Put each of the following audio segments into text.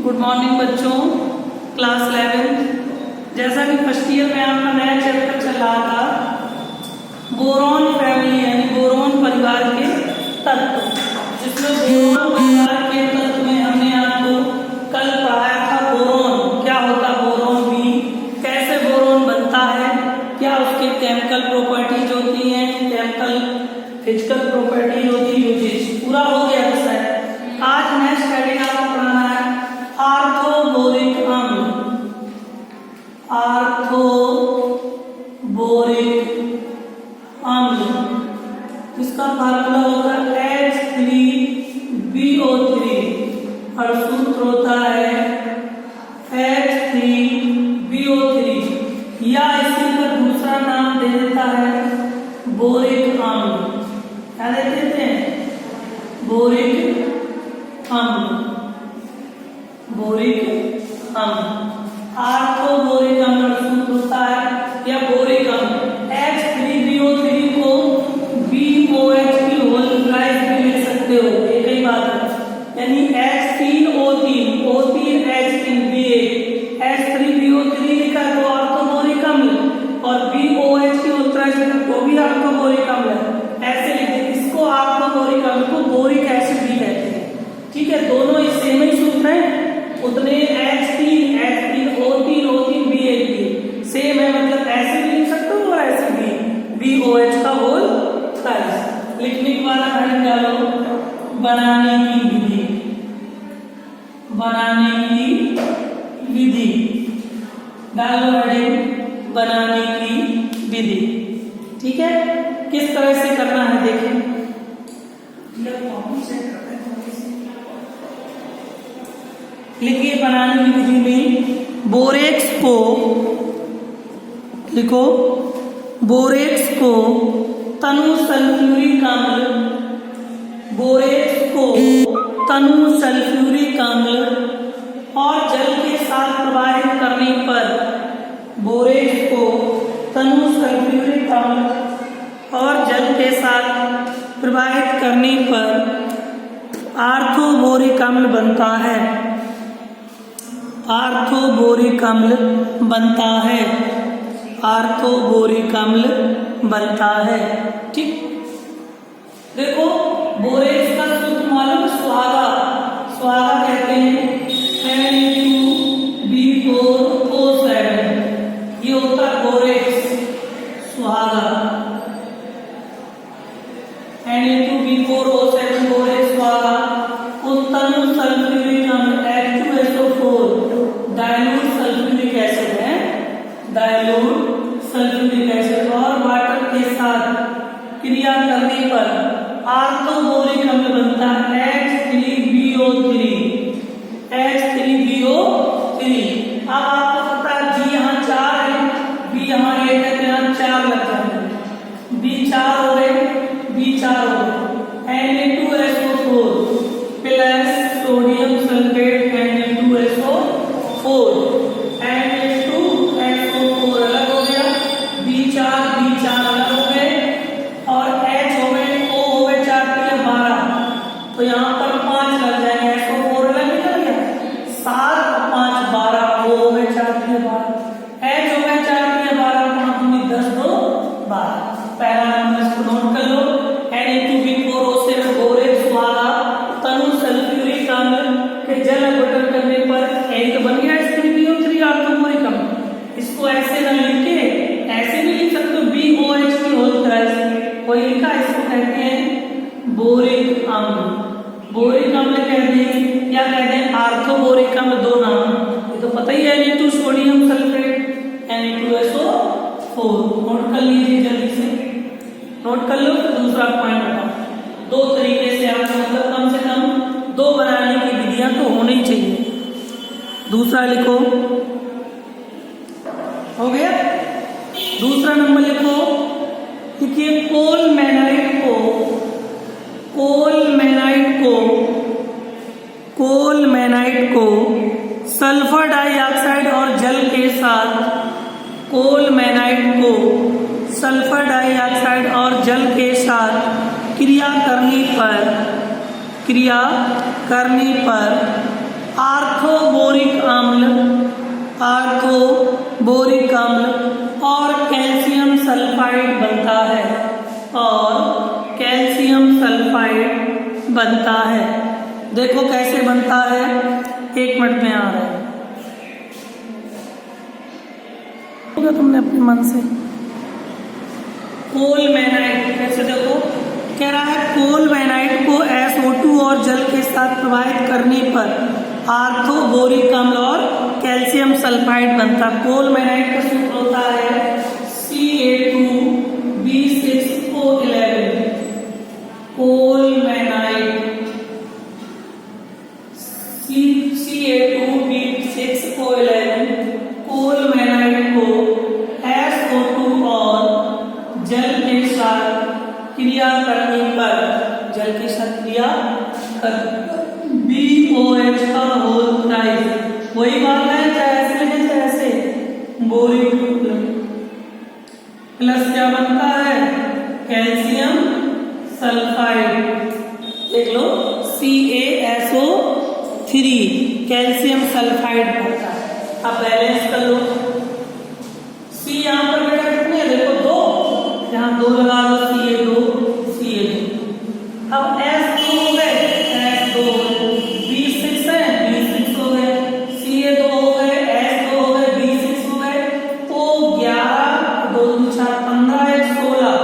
Good morning बच्चों, class 11। जैसा कि फर्स्ट ईयर में आपका नया चैप्टर चल रहा था बोरॉन फैमिली यानी बोरॉन परिवार के तत्व, जिसमें बोरॉन परिवार के तत्व में हमने आपको कल पढ़ाया था बोरॉन क्या होता है, बोरॉन भी कैसे बोरॉन बनता है, क्या उसके केमिकल प्रॉपर्टीज होती हैं, केमिकल फिजिकल प्रॉपर्टीज होती है, यूजेज पूरा हो गया है। आज नेक्स्ट हेडिंग आपको पढ़ाना है आर्थोबोरिक अम्ल। आर्थोबोरिक अम्ल, इसका फार्मूला होता है H3BO3 और सूत्र होता है H3BO3, या इसी का दूसरा नाम दे देता है बोरिक अम्ल। क्या दे देते हैं? बोरिक अम्ल। बोरिक अम्ल आर्थोबोरिक अम्ल सूत्र होता है या बोरिक अम्ल। H3BO3 को BOH की होल प्राइस भी ले सकते हो, एक ही बात है, यानी H3O3 O3H3BA H3BO3 लिखा तो आर्थोबोरिक अम्ल और BOH की होल प्राइस तो भी आर्थोबोरिक अम्ल है। ऐसे लिखते, इसको आर्थोबोरिक अम्ल को बोरिक एसिड भी कहते हैं। ठीक है, दोनों ही सेम ही सूत्र है, उतने O3BA सेम है, मतलब ऐसे भी लिख सकते हो और ऐसे भी BOH का होल प्राइस। लिखने के बाद हेडिंग डालो बनाने की विधि। बनाने की विधि डालो, हेडिंग बनाने की विधि। ठीक है, किस तरह से करना है देखें। लिखिए बनाने की विधि में बोरेक्स को लिखो, बोरेक्स को तनु सल्फ्यूरिक अम्ल, बोरेक्स को तनु सल्फ्यूरिक अम्ल और जल के साथ प्रवाहित करने पर, बोरेक्स को तनु सल्फ्यूरिक अम्ल और जल के साथ प्रवाहित करने पर आर्थोबोरिक अम्ल बनता है। आर्थोबोरिक अम्ल बनता है। आर्थोबोरिक अम्ल बनता है। ठीक, देखो बोरेक्स का सूत्र मालूम, स्वागा स्वागा कहते हैं Na2B4O7, ये होता है बोरेक्स स्वागा। Na2B4O7 बोरेक्स स्वागा तनु सल्फ्यूरिक अम्ल H2SO4 डाइल्यूट सल्फ्यूरिक एसिड है, डाइल्यूट सल्फ्यूरिक एसिड और वाटर के साथ क्रिया करने पर आर्थोबोरिक अम्ल बनता है H3BO3। H3BO3। अब आपको पता है B यहाँ 4 है, B यहाँ 1 है, तो यहाँ 4 लग जाएंगे। B 4 हो गए, B 4 हो गए। Na2SO4 plus sodium sulphate Na2SO4 Na2SO4 अलग हो गया, B4 अलग हो गए और H हो गए, O हो गए 4 के 12, तो यहाँ पर 5 लग जाएंगे। SO4 अलग निकल गया, 7 और 5 12, O हो गए 4 के 12, H हो गए 4 के 12, 5 दूनी 10 2 12। पहला नंबर इसको नोट कर लो, Na2B4O7 बोरेक्स स्वागा तनु सल्फ्यूरिक अम्ल के जल अपघटन करने पर एक बन गया H3BO3 आर्थोबोरिक अम्ल। इसको ऐसे न लिख के ऐसे भी लिख सकते हो, BOH की होल प्राइस कोई लिखा, इसको कहते हैं बोरिक अम्ल। बोरिक अम्ल कहते हैं, क्या कहते हैं? आर्थोबोरिक अम्ल। दो नाम ये तो पता ही है, Na2 sodium sulphate Na2SO4। Note कर लीजिए जल्दी से, नोट कर लो। तो दूसरा पॉइंट बताओ, दो तरीके से आपको मतलब कम से कम 2 बनाने की विधियां तो होनी ही चाहिए। दूसरा लिखो, हो गया। दूसरा नंबर लिखो, देखिए कोलमेनाइट को सल्फर डाइऑक्साइड और जल के साथ, कोलमेनाइट को सल्फर डाइऑक्साइड और जल के साथ क्रिया करने पर आर्थोबोरिक अम्ल, आर्थोबोरिक अम्ल और कैल्शियम सल्फाइड बनता है, और कैल्शियम सल्फाइड बनता है। देखो कैसे बनता है, 1 मिनट में आ रहा है। तुमने अपने मन से कोलमेनाइट, कैसे देखो कह रहा है कोलमेनाइट को SO2 और जल के साथ प्रवाहित करने पर आर्थोबोरिक अम्ल और कैल्शियम सल्फाइड बनता। कोलमेनाइट का सूत्र होता है CA2B6O11। कोलमेनाइट CA2B6O11 कोलमेनाइट को SO2 और जल के साथ क्रिया करने पर, जल के साथ क्रिया कर BOH का होल प्राइस वही बात है, चाहे ऐसे चाहे ऐसे, बोरिक प्लस क्या बनता है, कैल्शियम सल्फाइड। देख लो CaSO3 कैल्शियम सल्फाइड बनता है। अब बैलेंस कर लो, C यहाँ पर बेटा कितने हैं, देखो 2, यहाँ 2 लगा लो, CA2। अब S2 हो गए, S2 B6 है, B6 हो गए, CA2 हो गए, S2 हो गए, B6 हो गए, तो 11, 2 2 4 15 1 16,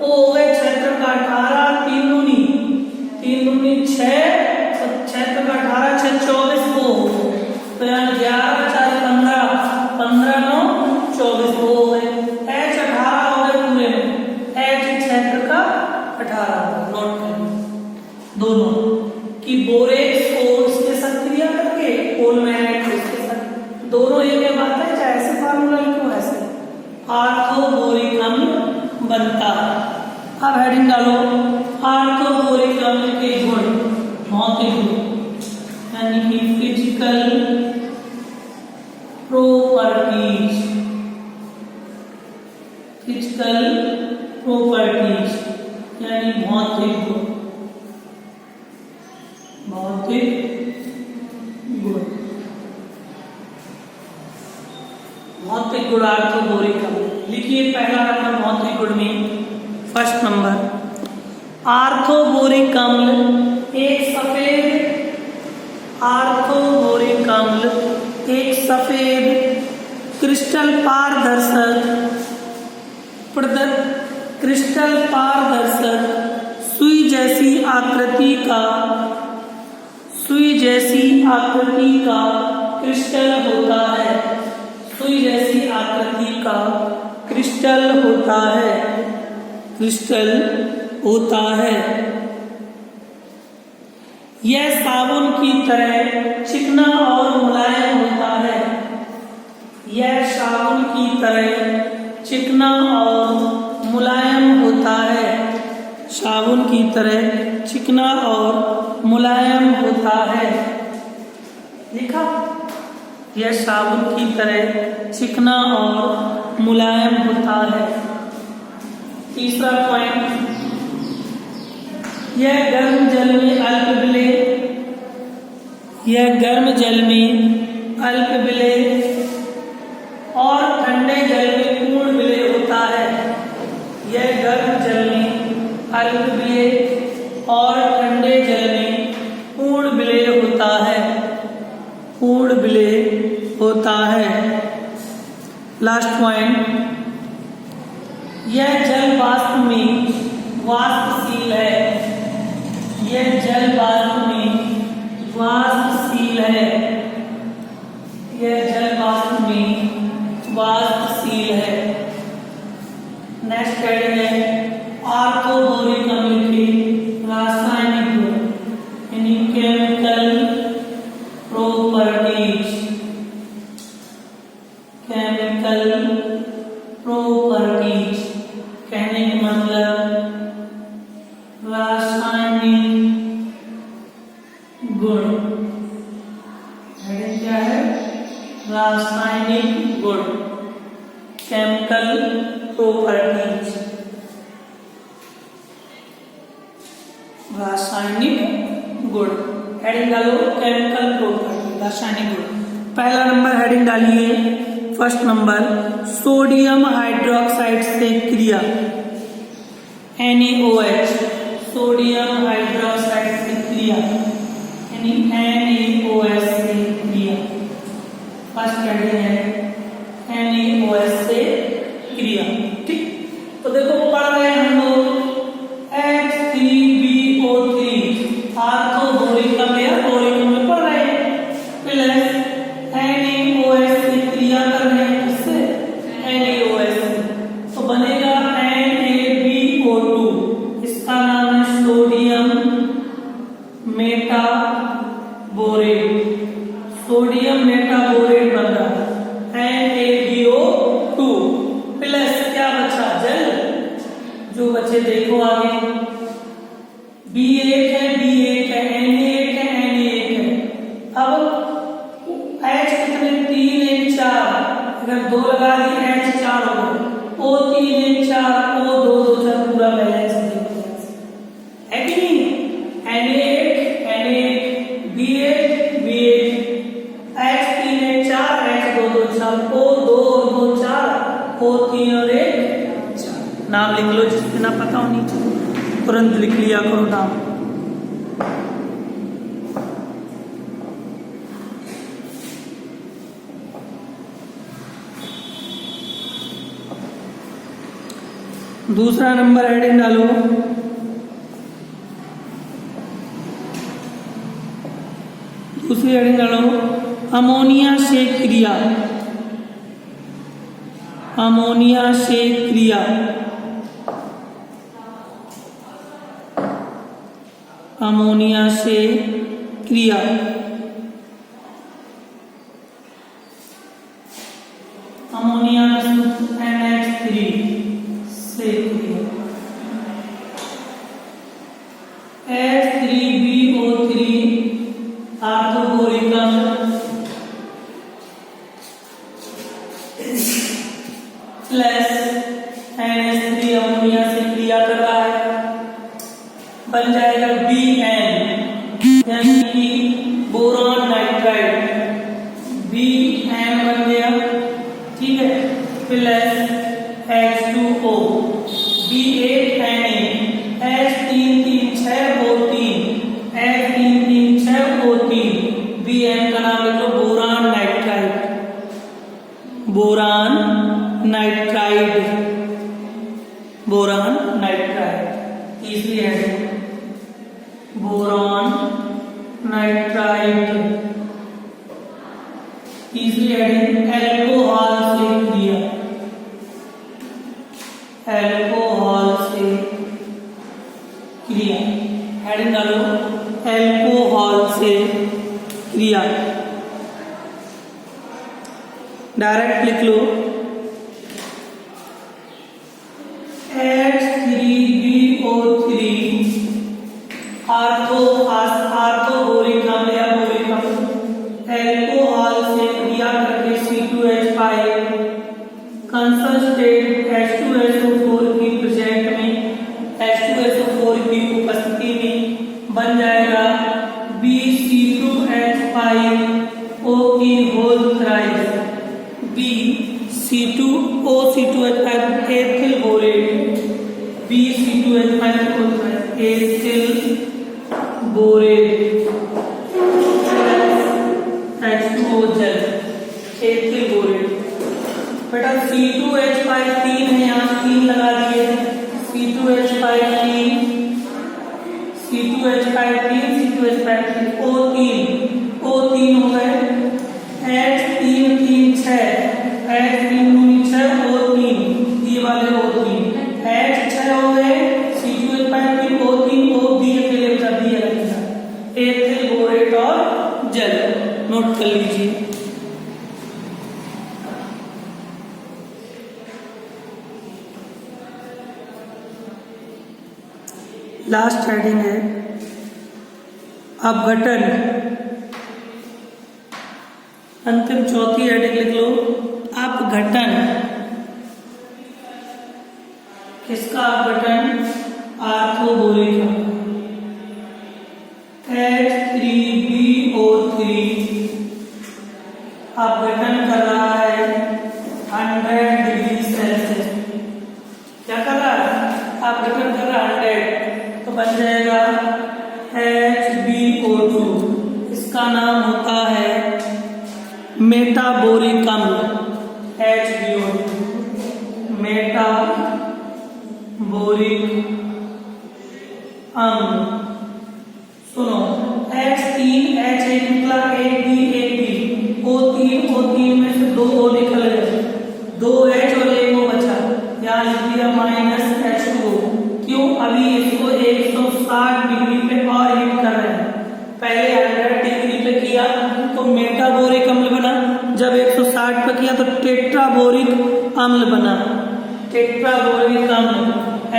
O हो गए, क्षेत्र का 18, 3 दूनी 6, क्षेत्र का 18 6 24 O, तो यहाँ 11 4 15 15 9 24 O हो गए, H 18 हो गए पूरे में, H क्षेत्र का 18। नोट करें दोनों कि बोरेक्स को इसके साथ क्रिया करके कोलमेनाइट को इसके साथ, दोनों एक ही बात है, चाहे ऐसे फार्मूला लिखो ऐसे, आर्थोबोरिक अम्ल बनता है। अब हेडिंग डालो, आर्थोबोरिक अम्ल के गुण, भौतिक गुण यानी कि फिजिकल प्रॉपर्टीज, फिजिकल प्रॉपर्टीज यानी भौतिक गुण, भौतिक गुण, भौतिक गुण आर्थोबोरिक अम्ल। लिखिए पहला नंबर भौतिक गुण में, फर्स्ट नंबर आर्थोबोरिक अम्ल एक सफेद, आर्थोबोरिक अम्ल एक सफेद क्रिस्टल पारदर्शक, क्रिस्टल पारदर्शक सुई जैसी आकृति का, सुई जैसी आकृति का क्रिस्टल होता है, सुई जैसी आकृति का क्रिस्टल होता है, क्रिस्टल होता है। यह साबुन की तरह चिकना और मुलायम होता है, यह साबुन की तरह चिकना और मुलायम होता है, साबुन की तरह चिकना और मुलायम होता है। लिखा, यह साबुन की तरह चिकना और मुलायम होता है। तीसरा पॉइंट, यह गर्म जल में अल्प विलेय, यह गर्म जल में अल्प विलेय और ठंडे जल में पूर्ण विलेय होता है, यह गर्म जल में अल्प विलेय और ठंडे जल में पूर्ण विलेय होता है, पूर्ण विलेय होता है। लास्ट पॉइंट, यह जल वाष्प में वाष्पशील है, यह जल वाष्प में वाष्पशील है, यह जल वाष्प में वाष्पशील है। नेक्स्ट हेडिंग है आर्थोबोरिक अम्ल के रासायनिक गुण यानी केमिकल प्रॉपर्टीज, केमिकल प्रॉपर्टीज कहने का मतलब रासायनिक गुण। हेडिंग क्या है, रासायनिक गुण, केमिकल प्रॉपर्टीज, रासायनिक गुण। हेडिंग डालो केमिकल प्रॉपर्टीज। रासायनिक गुण। पहला नंबर हेडिंग डालिए, फर्स्ट नंबर सोडियम हाइड्रोक्साइड से क्रिया, NaOH, सोडियम हाइड्रोक्साइड से क्रिया यानी NaOH से क्रिया। फर्स्ट हेडिंग है NaOH से क्रिया। ठीक, तो देखो पढ़ रहे हैं हम लोग H3BO3 आर्थोबोरिक अम्ल में पढ़ रहे हैं, प्लस NaOH से क्रिया कर रहे हैं, इससे NaOH से तो बनेगा NaBO2, इसका नाम है सोडियम मेटाबोरेट, सोडियम मेटाबोरेट बन रहा है NaBO2 प्लस क्या बचा, जल। जो बचे देखो आगे, B1 है B1 है, Na1 है Na1 है। अब H कितने, 3 1 4, अगर 2 लगा दी H 4 हो गए, O 3 1 4, O 2 2 4, पूरा बैलेंस है कि नहीं। Na1 Na1, B1 B1, H 3 1 4, H 2 2 4, O 2 2 4, O 3 और 1 4। नाम लिख लो, जिससे ना पता हो नीचे तुरंत लिख लिया करो नाम। दूसरा नंबर हेडिंग डालो, दूसरी हेडिंग डालो अमोनिया से क्रिया, अमोनिया से क्रिया, अमोनिया से क्रिया। अमोनिया NH3 से क्रिया, H3BO3 आर्थोबोरिक अम्ल प्लस NH3 अमोनिया से क्रिया कर रहा है, बन जाएगा Bn यानी कि बोरॉन नाइट्राइड, Bn बन गया। ठीक है, plus H2O, B1 Na, H336O3, H336O3, Bn का नाम लिख लो boron nitride, boron nitride, boron nitride. तीसरी है बोरान नाइट्राइड। तीसरी हेडिंग एल्कोहल से क्रिया, एल्कोहल से क्रिया। हेडिंग डालो एल्कोहल से क्रिया, डायरेक्ट लिख लो H3BO3 आर्थोबोरिक अम्ल या बोरिक अम्ल एल्कोहल से क्रिया करके C2H5 कंसंट्रेट H2SO4 की प्रेजेंट में, H2SO4 की उपस्थिति में बन जाएगा BC2H5O की whole thrice, BC2O2H5 ethyl borate, BC2H5 ethyl borate, H2O जल, एथिल बोरेट। बेटा C2H5 3 है, यहाँ 3 लगा दिए, C2H5 3, C2H5 3, C2H5 3, O3 हो गए, H3 3 6, H3 6 O3, ये वाले O3, H 6 हो गए, C2H5 3 O3 O भी अकेले कर दिया, एथिल बोरेट और जल। नोट कर लीजिए। लास्ट हेडिंग है अपघटन, अंतिम चौथी हेडिंग लिख लो अपघटन। किसका अपघटन, आर्थोबोरिक H3BO3 अपघटन कर रहा है 100 डिग्री सेल्सियस। क्या कर रहा है? अपघटन कर रहा है 100। तो बन जाएगा HbO2। इसका नाम होता है मेटाबोरिक अम्ल। HbO2 मेटाबोरिक अम्ल। सुनो, H3H1 निकला, एक डी O3 में से 2 O निकल गए, 2 H और 1 O बचा। यहाँ लिख दिया -H2O। क्यों? अभी इसको 160 डिग्री पे और हीट कर रहे हैं। पहले 100 डिग्री पे किया तो मेटाबोरिक अम्ल बना, जब 160 पे किया तो टेट्राबोरिक अम्ल बना। टेट्राबोरिक अम्ल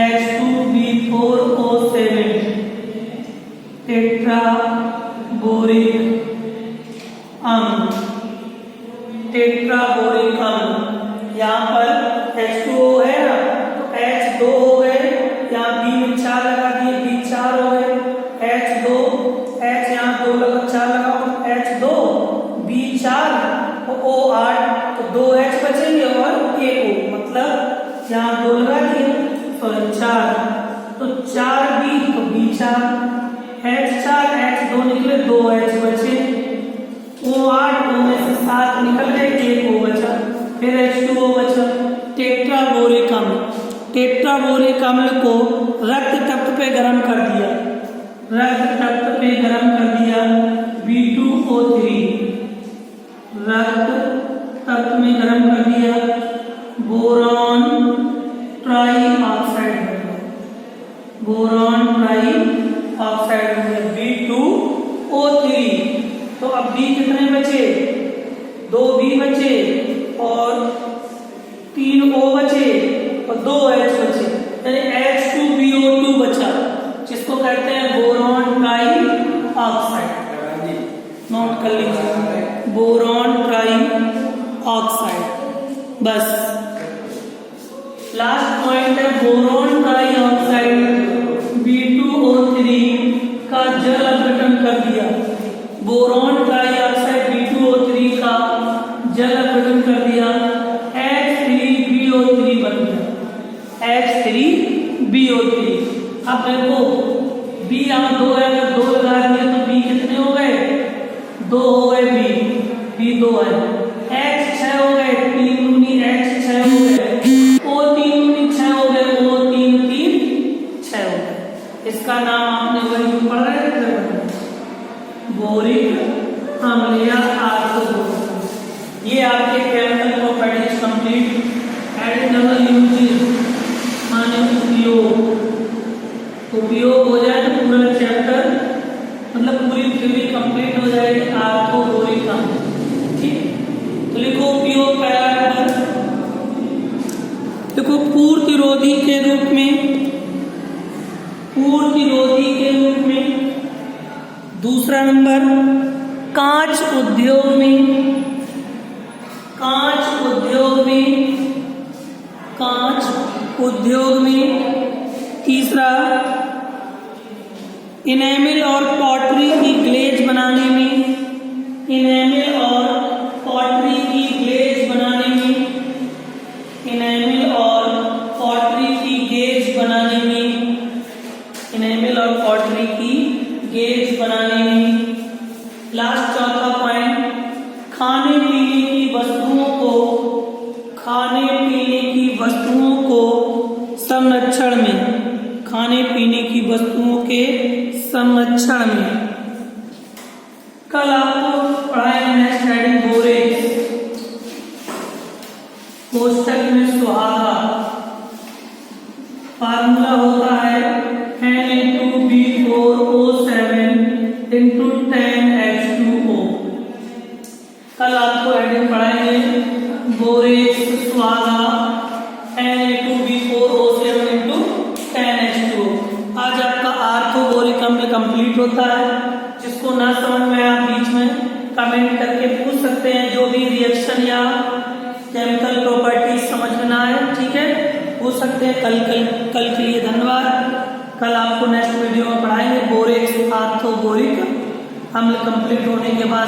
H2B4O7 टेट्राबोरिक अम्ल। टेट्राबोरिक अम्ल, यहाँ पर H2O है ना, तो H 2 हो गए, यहाँ B में 4 लगा दिए, B 4 हो गए, H2 H यहाँ 2 लगा, 4 लगा, H2 B 4 O 8, तो 2 H बचेंगे और 1 O, मतलब यहाँ 2 लगा दिए तो 4, तो 4 B तो B 4, H 4 H 2 निकले, 2 H बचे, O 8 O में से 7 निकल गए, 1 O बचा, फिर H2O बचा। टेट्राबोरिक अम्ल, टेट्राबोरिक अम्ल को रक्त तत्व पे गर्म कर दिया, रक्त तत्व पे गर्म कर दिया B2O3, रक्त तत्व में गर्म कर दिया, boron try oxide, boron try oxide B2O3। तो अब B कितने बचे? 2 B बचे और 3 O बचे और 2 H बचे, यानी H2BO2 बचा, जिसको कहते हैं बोरॉन ट्राई ऑक्साइड। नोट कर लीजिए, बोरॉन ट्राई ऑक्साइड। बस लास्ट पॉइंट है, बोरॉन ट्राई ऑक्साइड B2O3 का जल अपघटन कर दिया। बोरॉन ट्राई ऑक्साइड B2O3 का जल अपघटन कर दिया, H3BO3 बन गया, H3BO3। अब देखो B यहाँ 2 है, अगर 2 लगा दिए तो B कितने हो गए? 2 हो गए, B 2 है, H 6 हो गए, 3 दूनी H 6 हो गए, O 3 दूनी 6 हो गए, O 3 3 6 हो गए। इसका नाम आपने वही पढ़ रहे थे, बोरिक अम्ल या आर्थोबोरिक। ये आपके chemical properties complete. Additional uses माने उपयोग हो जाए तो पूरा चैप्टर, मतलब पूरी थ्योरी कंप्लीट हो जाएगी आर्थोबोरिक अम्ल। ठीक, तो लिखो उपयोग पहला नंबर, देखो पूर्तिरोधी के रूप में, पूर्तिरोधी के रूप में। दूसरा नंबर कांच उद्योग में, कांच उद्योग में, कांच उद्योग में। तीसरा इनेमिल और पॉटरी की ग्लेज बनाने में, इनेमिल और पॉटरी की ग्लेज बनाने में, इनेमिल और पॉटरी की गेज बनाने में, इनेमिल और पॉटरी की गेज बनाने में। लास्ट चौथा पॉइंट, खाने पीने की वस्तुओं को, खाने पीने की वस्तुओं को संरक्षण में, खाने पीने की वस्तुओं के संरक्षण में। कल आपको पढ़ाएंगे नेक्स्ट हेडिंग बोरेक्स, कोष्टक में सुहागा। फार्मूला होता है Na2B4O7 into 10H2O। कल आपको हेडिंग पढ़ाएंगे बोरेक्स सुहागा Na2B4O7 into 10H2O। आज आपका आर्थोबोरिक अम्ल कंप्लीट होता है। जिसको ना समझ में आप बीच में कमेंट करके पूछ सकते हैं, जो भी रिएक्शन या केमिकल प्रॉपर्टीज समझ में ना आए, ठीक है, पूछ सकते हैं। कल के लिए धन्यवाद। कल आपको नेक्स्ट वीडियो में पढ़ाएंगे बोरेक्स आर्थोबोरिक अम्ल कंप्लीट होने के बाद